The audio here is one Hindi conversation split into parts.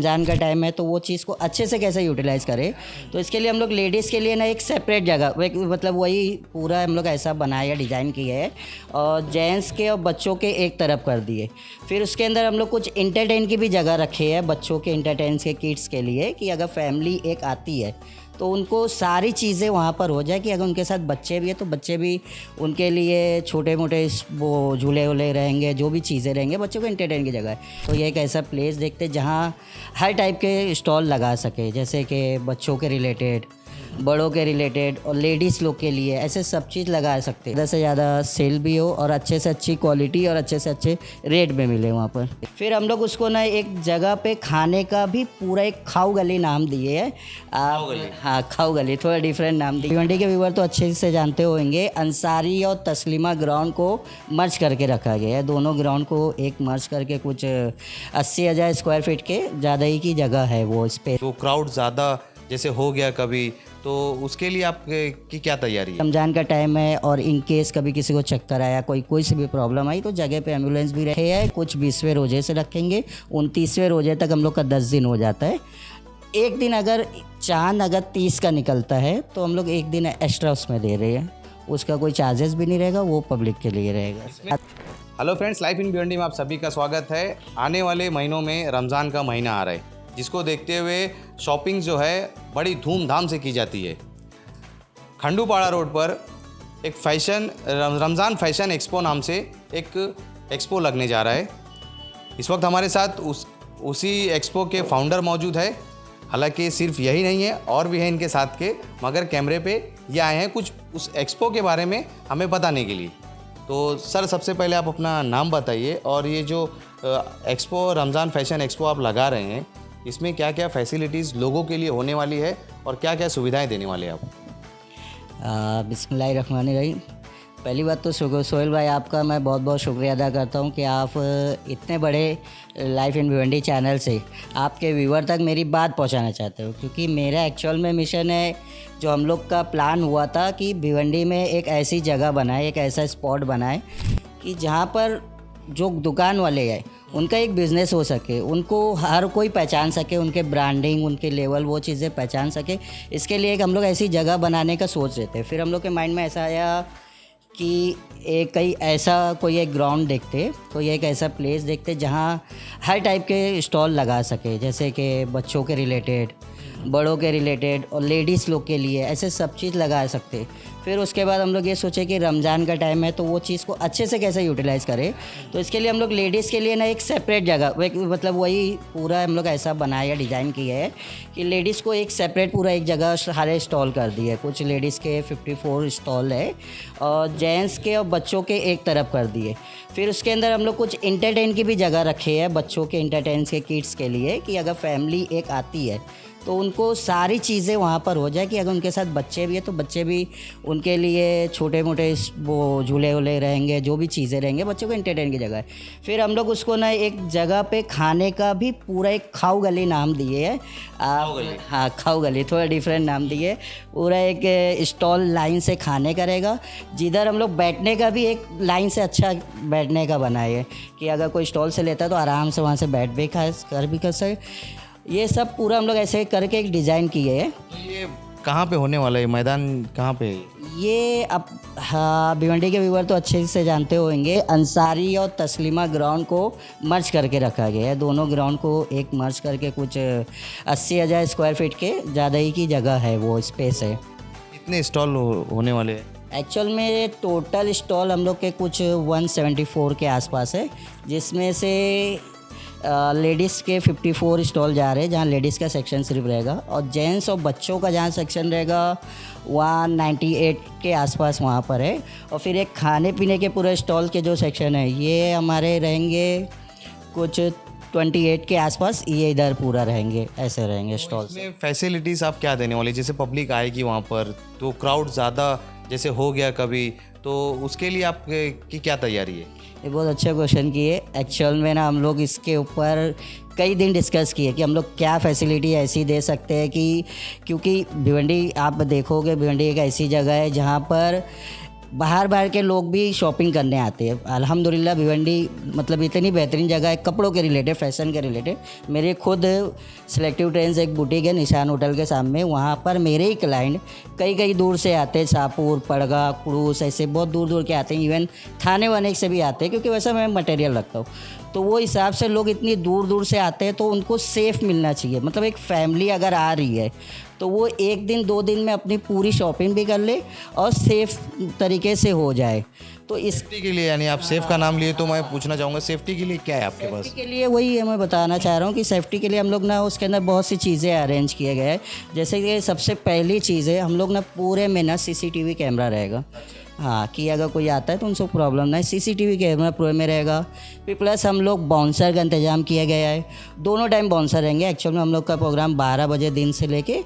रमज़ान का टाइम है तो वो चीज़ को अच्छे से कैसे यूटिलाइज़ करें। तो इसके लिए हम लोग लेडीज़ के लिए ना एक सेपरेट जगह मतलब वही पूरा हम लोग ऐसा बनाया डिज़ाइन किया है और जेंट्स के और बच्चों के एक तरफ कर दिए। फिर उसके अंदर हम लोग कुछ इंटरटेन की भी जगह रखे है बच्चों के इंटरटेन के किड्स के लिए कि अगर फैमिली एक आती है तो उनको सारी चीज़ें वहाँ पर हो जाए कि अगर उनके साथ बच्चे भी हैं तो बच्चे भी उनके लिए छोटे मोटे वो झूले वूले रहेंगे, जो भी चीज़ें रहेंगे बच्चों को एंटरटेन की जगह है। तो ये एक ऐसा प्लेस देखते जहाँ हर टाइप के स्टॉल लगा सके, जैसे कि बच्चों के रिलेटेड, बड़ों के रिलेटेड और लेडीज़ लोग के लिए ऐसे सब चीज़ लगा सकते हैं। ज़्यादा से ज़्यादा सेल भी हो और अच्छे से अच्छी क्वालिटी और अच्छे से अच्छे रेट में मिले वहाँ पर। फिर हम लोग उसको ना एक जगह पे खाने का भी पूरा एक खाऊ गली नाम दिए है। हाँ, खाऊ गली, थोड़ा डिफरेंट नाम दिए। भिवंडी के व्यूवर तो अच्छे से जानते होंगे, अंसारी और तस्लीमा ग्राउंड को मर्ज करके रखा गया है। दोनों ग्राउंड को एक मर्ज करके कुछ 80,000 स्क्वायर फीट के ज़्यादा ही की जगह है वो स्पेस। तो क्राउड ज़्यादा जैसे हो गया कभी, तो उसके लिए आप की क्या तैयारी है? रमज़ान का टाइम है और इन केस कभी किसी को चक्कर आया, कोई सी भी प्रॉब्लम आई तो जगह पे एम्बुलेंस भी रखे है। कुछ 20वें रोजे से रखेंगे, 29वें रोजे तक हम लोग का 10 दिन हो जाता है। एक दिन अगर चांद अगर 30 का निकलता है तो हम लोग एक दिन एक्स्ट्रा उसमें दे रहे हैं, उसका कोई चार्जेस भी नहीं रहेगा, वो पब्लिक के लिए रहेगा। Hello friends, life in Bhiwandi में आप सभी का स्वागत है। आने वाले महीनों में रमज़ान का महीना आ रहा है, जिसको देखते हुए शॉपिंग जो है बड़ी धूमधाम से की जाती है। खंडूपाड़ा रोड पर एक रमज़ान फैशन एक्सपो नाम से एक एक्सपो लगने जा रहा है। इस वक्त हमारे साथ उसी एक्सपो के फाउंडर मौजूद है। हालांकि सिर्फ यही नहीं है, और भी है इनके साथ के, मगर कैमरे पे ये आए हैं कुछ उस एक्सपो के बारे में हमें बताने के लिए। तो सर, सबसे पहले आप अपना नाम बताइए और ये जो एक्सपो रमज़ान फैशन एक्सपो आप लगा रहे हैं, इसमें क्या क्या फैसिलिटीज़ लोगों के लिए होने वाली है और क्या क्या सुविधाएं देने वाले हैं आप? बिस्मिल्लाहिर्रहमानिर्रहीम। पहली बात तो सोहेल भाई, आपका मैं बहुत बहुत शुक्रिया अदा करता हूँ कि आप इतने बड़े लाइफ इन भिवंडी चैनल से आपके व्यूवर तक मेरी बात पहुँचाना चाहते हो, क्योंकि मेरा एक्चुअल में मिशन है, जो हम लोग का प्लान हुआ था कि भिवंडी में एक ऐसी जगह बनाए, एक ऐसा स्पॉट बनाए कि जहाँ पर जो दुकान वाले हैं उनका एक बिज़नेस हो सके, उनको हर कोई पहचान सके, उनके ब्रांडिंग, उनके लेवल, वो चीज़ें पहचान सके। इसके लिए एक हम लोग ऐसी जगह बनाने का सोच रहे थे। फिर हम लोग के माइंड में ऐसा आया कि कोई एक ग्राउंड देखते, कोई एक ऐसा प्लेस देखते जहाँ हर टाइप के स्टॉल लगा सके, जैसे कि बच्चों के रिलेटेड, बड़ों के रिलेटेड और लेडीज़ लोग के लिए ऐसे सब चीज़ लगा सकते। फिर उसके बाद हम लोग ये सोचे कि रमज़ान का टाइम है तो वो चीज़ को अच्छे से कैसे यूटिलाइज़ करें। तो इसके लिए हम लोग लेडीज़ के लिए ना एक सेपरेट जगह मतलब वही पूरा हम लोग ऐसा बनाया डिज़ाइन किया है कि लेडीज़ को एक सेपरेट पूरा एक जगह सारे स्टॉल कर दिए। कुछ लेडीज़ के 54 स्टॉल है और जेंट्स के और बच्चों के एक तरफ कर दिए। फिर उसके अंदर हम लोग कुछ इंटरटेन की भी जगह रखे है बच्चों के इंटरटेन के किड्स के लिए कि अगर फैमिली एक आती है तो उनको सारी चीज़ें वहाँ पर हो जाए कि अगर उनके साथ बच्चे भी हैं तो बच्चे भी उनके लिए छोटे मोटे वो झूले वूले रहेंगे, जो भी चीज़ें रहेंगे बच्चों को एंटरटेन की जगह है। फिर हम लोग उसको ना एक जगह पे खाने का भी पूरा एक खाऊ गली नाम दिए है। हाँ, खाऊ गली, थोड़ा डिफरेंट नाम दिए। पूरा एक स्टॉल लाइन से खाने का रहेगा, जिधर हम लोग बैठने का भी एक लाइन से अच्छा बैठने का बनाए कि अगर कोई स्टॉल से लेता है तो आराम से वहाँ से बैठ भी कर सके। ये सब पूरा हम लोग ऐसे करके एक डिज़ाइन किए है। तो ये कहाँ पे होने वाला है, मैदान कहाँ पे है? ये अब हाँ, भिवंडी के व्यूवर तो अच्छे से जानते होंगे, अंसारी और तस्लीमा ग्राउंड को मर्ज करके रखा गया है। दोनों ग्राउंड को एक मर्ज करके कुछ 80,000 स्क्वायर फीट के ज़्यादा ही की जगह है, वो स्पेस है। कितने स्टॉल होने वाले हैं? एक्चुअल में टोटल स्टॉल हम लोग के कुछ 174 के आसपास है, जिसमें से लेडीज़ के 54 स्टॉल जा रहे हैं, जहाँ लेडीज़ का सेक्शन सिर्फ रहेगा, और जेंट्स और बच्चों का जहाँ सेक्शन रहेगा 198 के आसपास वहाँ पर है। और फिर एक खाने पीने के पूरे स्टॉल के जो सेक्शन है ये हमारे रहेंगे कुछ 28 के आसपास, ये इधर पूरा रहेंगे, ऐसे रहेंगे स्टॉल्स। इसमें फैसिलिटीज़ आप क्या देने वाले? जैसे पब्लिक आएगी वहाँ पर तो क्राउड ज़्यादा जैसे हो गया कभी, तो उसके लिए आप की क्या तैयारी है? ये बहुत अच्छा क्वेश्चन किए। एक्चुअल में ना हम लोग इसके ऊपर कई दिन डिस्कस किए कि हम लोग क्या फैसिलिटी ऐसी दे सकते हैं कि, क्योंकि भिवंडी आप देखोगे, भिवंडी एक ऐसी जगह है जहाँ पर बाहर बाहर के लोग भी शॉपिंग करने आते हैं। अल्हम्दुलिल्लाह भिवंडी मतलब इतनी बेहतरीन जगह है कपड़ों के रिलेटेड, फैशन के रिलेटेड। मेरे खुद सिलेक्टिव ट्रेंड्स एक बुटीक है निशान होटल के सामने, वहाँ पर मेरे ही क्लाइंट कई कई दूर से आते हैं, शाहपुर, पड़गा, कुड़ूस, ऐसे बहुत दूर दूर के आते हैं। इवन थाने वाने से भी आते हैं, क्योंकि वैसा मैं मटेरियल रखता हूँ। तो वो हिसाब से लोग इतनी दूर दूर से आते हैं, तो उनको सेफ़ मिलना चाहिए। मतलब एक फ़ैमिली अगर आ रही है तो वो 1 दिन 2 दिन में अपनी पूरी शॉपिंग भी कर ले और सेफ़ तरीके से हो जाए। तो इस सेफ्टी के लिए, यानी आप सेफ का नाम लिए तो मैं पूछना चाहूँगा सेफ्टी के लिए क्या है आपके पास? सेफ्टी के लिए वही है, मैं बताना चाह रहा हूँ कि सेफ्टी के लिए हम लोग ना उसके अंदर बहुत सी चीज़ें अरेंज किए गए हैं। जैसे कि सबसे पहली चीज़ है, हम लोग ना पूरे में ना सीसीटीवी कैमरा रहेगा। हाँ, कि अगर कोई आता है तो उनको प्रॉब्लम ना है, सीसीटीवी कैमरा पूरे में रहेगा। फिर प्लस हम लोग बाउंसर का इंतज़ाम किया गया है, दोनों टाइम बाउंसर रहेंगे। एक्चुअल में हम लोग का प्रोग्राम 12 बजे दिन से लेके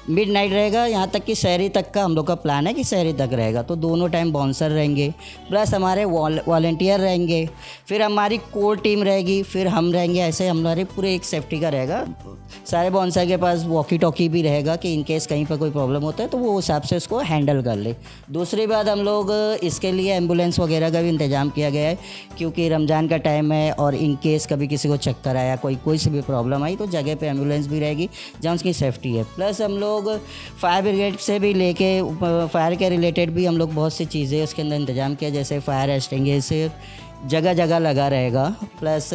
मिडनाइट रहेगा, यहाँ तक कि शहरी तक का हम लोग का प्लान है कि शहरी तक रहेगा। तो दोनों टाइम बाउंसर रहेंगे, प्लस हमारे वॉलंटियर रहेंगे, फिर हमारी कोर टीम रहेगी, फिर हम रहेंगे। ऐसे हमारे पूरे एक सेफ्टी का रहेगा। सारे बाउंसर के पास वॉकी टॉकी भी रहेगा कि इन केस कहीं पर कोई प्रॉब्लम होता है तो वो हिसाब से उसको हैंडल कर ले। दूसरी बात, हम लोग इसके लिए एम्बुलेंस वगैरह का भी इंतज़ाम किया गया है, क्योंकि रमज़ान का टाइम है और इन केस कभी किसी को चक्कर आया, कोई सी भी प्रॉब्लम आई, तो जगह पे एम्बुलेंस भी रहेगी जहाँ उसकी सेफ्टी है। प्लस हम लोग फायर ब्रिगेड से भी लेके फायर के रिलेटेड भी हम लोग बहुत सी चीज़ें उसके अंदर इंतज़ाम किया, जैसे फायर एक्सटिंग्विशर जगह जगह लगा रहेगा। प्लस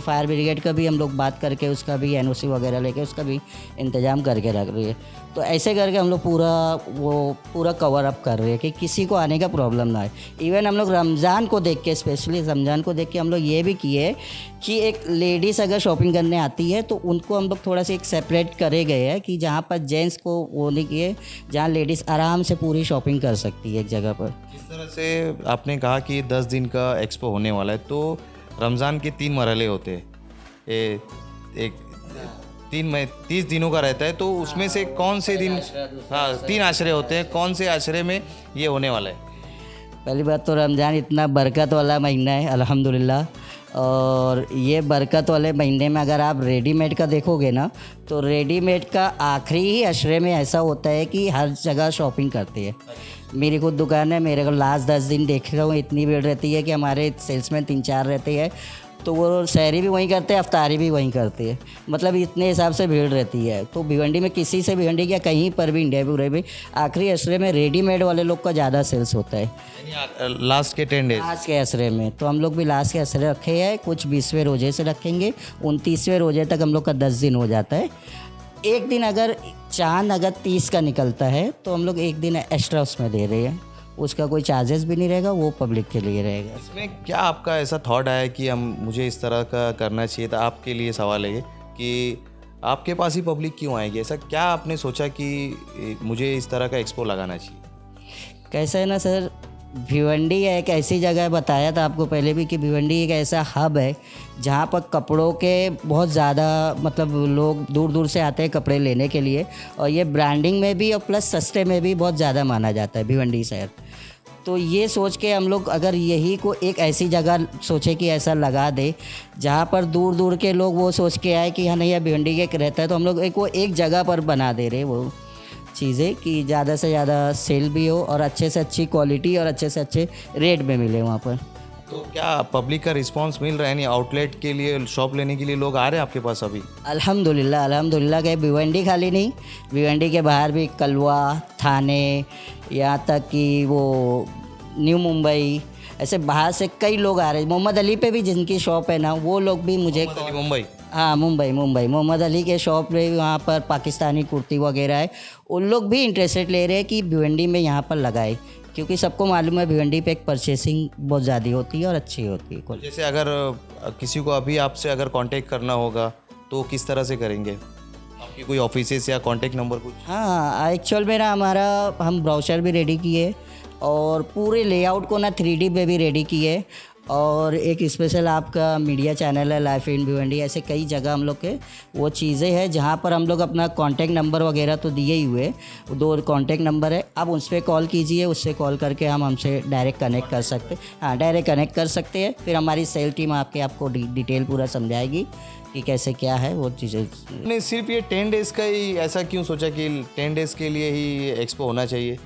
फायर ब्रिगेड का भी हम लोग बात करके उसका भी एनओसी वगैरह लेके उसका भी इंतज़ाम करके रख रही है। तो ऐसे करके हम लोग पूरा कवर अप कर रहे हैं कि किसी को आने का प्रॉब्लम ना आए। इवन हम लोग रमज़ान को देख के, स्पेशली रमज़ान को देख के हम लोग ये भी किए कि एक लेडीज़ अगर शॉपिंग करने आती है तो उनको हम लोग थोड़ा सा एक सेपरेट करे गए हैं कि जहाँ पर जेंट्स को वो नहीं किए, जहाँ लेडीज़ आराम से पूरी शॉपिंग कर सकती है एक जगह पर। जिस तरह से आपने कहा कि 10 दिन का एक्सपो होने वाला है, तो रमज़ान के 3 मरहले होते हैं। एक 30 दिनों का रहता है, तो उसमें से कौन से दिन, हाँ 3 आशरे होते हैं, कौन से आशरे में ये होने वाला है? पहली बात तो रमज़ान इतना बरकत वाला महीना है अल्हम्दुलिल्लाह, और ये बरकत वाले महीने में अगर आप रेडीमेड का देखोगे ना, तो रेडीमेड का आखिरी ही अशरे में ऐसा होता है कि हर जगह शॉपिंग करती है। मेरी खुद दुकान है, मेरे को लास्ट 10 दिन देख रहा हूँ इतनी भीड़ रहती है कि हमारे सेल्समैन 3-4 रहते हैं, तो वो शहरी भी वहीं करते हैं, अफ्तारी भी वहीं करते हैं। मतलब इतने हिसाब से भीड़ रहती है। तो भिवंडी में किसी से भिवंडी क्या कहीं पर भी इंडिया पूरे भी आखिरी अशरे में रेडीमेड वाले लोग का ज़्यादा सेल्स होता है, यानी लास्ट के 10 डेज, लास्ट के असरे में। तो हम लोग भी लास्ट के असरे रखे हैं, कुछ 20वें रोजे से रखेंगे, 29वें रोजे तक हम लोग का 10 दिन हो जाता है। एक दिन अगर चांद अगर 30 का निकलता है तो हम लोग एक दिन एक्स्ट्रा उसमें दे रहे हैं, उसका कोई चार्जेस भी नहीं रहेगा, वो पब्लिक के लिए रहेगा। इसमें क्या आपका ऐसा थॉट आया कि हम मुझे इस तरह का करना चाहिए था? आपके लिए सवाल है ये कि आपके पास ही पब्लिक क्यों आएगी? ऐसा क्या आपने सोचा कि मुझे इस तरह का एक्सपो लगाना चाहिए? कैसा है ना सर, भिवंडी एक ऐसी जगह है, बताया था आपको पहले भी कि भिवंडी एक ऐसा हब है जहाँ पर कपड़ों के बहुत ज़्यादा मतलब लोग दूर दूर से आते हैं कपड़े लेने के लिए, और ये ब्रांडिंग में भी और प्लस सस्ते में भी बहुत ज़्यादा माना जाता है भिवंडी शहर। तो ये सोच के हम लोग अगर यही को एक ऐसी जगह सोचे कि ऐसा लगा दे जहाँ पर दूर दूर के लोग वो सोच के आए कि हाँ नहीं, यह भिवंडी के रहता है, तो हम लोग एक जगह पर बना दे रहे वो चीज़ें कि ज़्यादा से ज़्यादा सेल भी हो और अच्छे से अच्छी क्वालिटी और अच्छे से अच्छे रेट में मिले वहाँ पर। तो क्या पब्लिक का रिस्पांस मिल रहा है? यानी आउटलेट के लिए, शॉप लेने के लिए लोग आ रहे हैं आपके पास अभी? अल्हम्दुलिल्लाह के भिवंडी खाली नहीं, भिवंडी के बाहर भी कलवा, थाने, यहाँ तक कि वो न्यू मुंबई, ऐसे बाहर से कई लोग आ रहे हैं। मोहम्मद अली पे भी जिनकी शॉप है ना, वो लोग भी मुझे मुंबई, हाँ मुंबई मोहम्मद अली के शॉप पे वहाँ पर पाकिस्तानी कुर्ती वगैरह है, उन लोग भी इंटरेस्टेड ले रहे हैं कि भिवंडी में यहाँ पर लगाए, क्योंकि सबको मालूम है भिवंडी पे एक परचेसिंग बहुत ज़्यादा होती है और अच्छी होती है। जैसे अगर किसी को अभी आपसे अगर कांटेक्ट करना होगा तो किस तरह से करेंगे? आपकी कोई ऑफिसेस या कांटेक्ट नंबर कुछ? हाँ, एक्चुअल में ना हमारा हम ब्राउचर भी रेडी किए और पूरे लेआउट को ना 3D पे भी रेडी किए, और एक स्पेशल आपका मीडिया चैनल है लाइफ इन भिवंडी, ऐसे कई जगह हम लोग के वो चीज़ें हैं जहाँ पर हम लोग अपना कांटेक्ट नंबर वगैरह तो दिए ही हुए, 2 कांटेक्ट नंबर है, आप उस पर कॉल कीजिए, उससे कॉल करके हम हमसे डायरेक्ट कनेक्ट कर सकते हैं। हाँ, डायरेक्ट कनेक्ट कर सकते हैं, फिर हमारी सेल टीम आपको डिटेल पूरा समझाएगी कि कैसे क्या है वो चीज़ें। नहीं, सिर्फ ये 10 डेज़ का ही ऐसा क्यों सोचा कि 10 डेज़ के लिए ही एक्सपो होना चाहिए?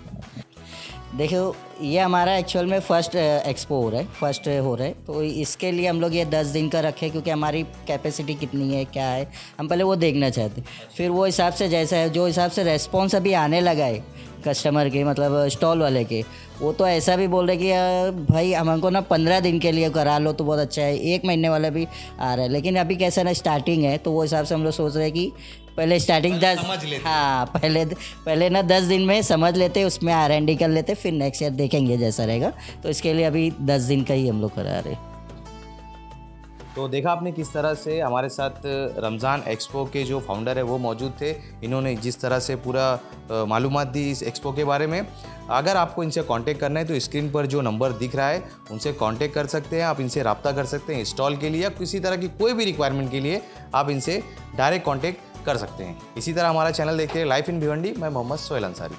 देखो ये हमारा एक्चुअल में फर्स्ट एक्सपो हो रहा है, फर्स्ट हो रहा है, तो इसके लिए हम लोग ये 10 दिन का रखे क्योंकि हमारी कैपेसिटी कितनी है क्या है हम पहले वो देखना चाहते हैं। फिर वो हिसाब से जैसा है जो हिसाब से रेस्पॉन्स अभी आने लगा है कस्टमर के मतलब स्टॉल वाले के, वो तो ऐसा भी बोल रहे कि भाई हमको ना 15 दिन के लिए करा लो तो बहुत अच्छा है, 1 महीने वाला भी आ रहा है। लेकिन अभी कैसा ना स्टार्टिंग है तो वो हिसाब से हम लोग सोच रहे हैं कि पहले स्टार्टिंग 10 समझ लेते हाँ पहले ना 10 दिन में समझ लेते, उसमें R&D कर लेते, फिर नेक्स्ट ईयर देखेंगे जैसा रहेगा। तो इसके लिए अभी 10 दिन का ही हम लोग करा रहे हैं। तो देखा आपने किस तरह से हमारे साथ रमज़ान एक्सपो के जो फाउंडर है वो मौजूद थे। इन्होंने जिस तरह से पूरा मालूमात दी इस एक्सपो के बारे में। अगर आपको इनसे कांटेक्ट करना है तो स्क्रीन पर जो नंबर दिख रहा है उनसे कांटेक्ट कर सकते हैं, आप इनसे रब्ता कर सकते हैं स्टॉल के लिए या किसी तरह की कोई भी रिक्वायरमेंट के लिए आप इनसे डायरेक्ट कांटेक्ट कर सकते हैं। इसी तरह हमारा चैनल देखते हैं लाइफ इन भिवंडी। मैं मोहम्मद सोहेल अंसारी।